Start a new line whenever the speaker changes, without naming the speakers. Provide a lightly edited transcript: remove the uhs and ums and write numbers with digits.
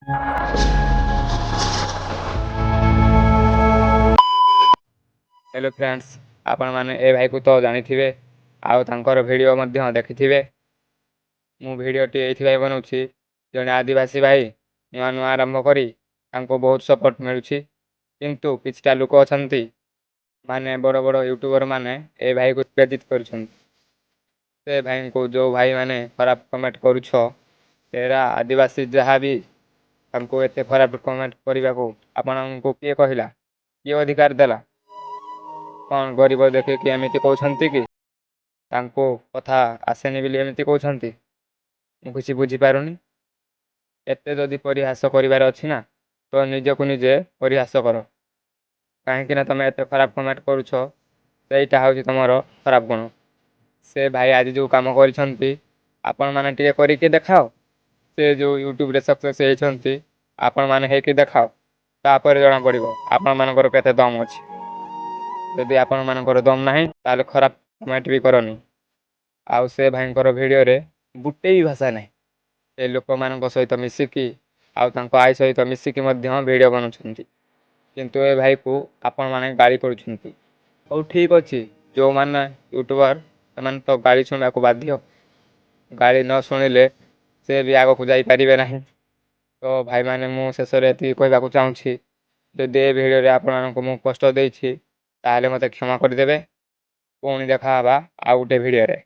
Hello friends, आपण मैंने ए भाई को तो जानी आउ तांकर वीडियो मध्य देखिथिबे। मु वीडियोटी एइथिबाई बनाउछि जने आदिवासी भाई नुआ नुआ आरंभ करी तांको बहुत सपोर्ट मिलुछि, किंतु किछटा लोक अछंती माने बड़ बड़ यूट्यूबर माने ए भाई को प्रेरित करूछन। से भाई को जो भाई माने खराब कमेंट करूछ तेरा आदिवासी जहाँ भी तांको एते खराब कमेंट करने को आपको किए कहला, किए अधिकार देला? कौन गरीब देखिए एमती कहते कि तांको कथा आसेनी बोली एमती कहते? मु किसी बुझीपारुनी। एते जदि परिहास करिवार अछि ना तो निजको निजे परिहास कर, कहीं तुम एत खराब कमेंट करुछ सेटा हूँ तुम खराब गुण। से भाई आज जो कम कर माने टिके करके देखाओ। से जो यूट्यूब रे सक्सेस होती आपण माने हेकि देखाओ, तापर जना पड़ो आपण मानकर केते दम अछि। यदि आपण मानकर दम नाही ताले खराब कमेंट भी करनी। आउ से भाईंकर वीडियो रे गुटे भी भाषा नहीं। से लोक मान सहित मिसिकी आउ तांको आई सहित मिसिकी मध्य वीडियो बनाउछन्ती, किंतु ए भाई को आपण माने गाली करूछन्ती। और ठीक अच्छी जो मैंने यूट्यूबर से तो गाड़ी शुणा को बाध्य, गाड़ी न शुणिले से भी आग को जापारे ना। तो भाई मैंने मु शेष में कहवाक चाहूँगी जदि ए भिडियो आपको मु कष्ट देती ताले मते क्षमा करदे। पुणी देखा आउ गोटे भिडियो रे।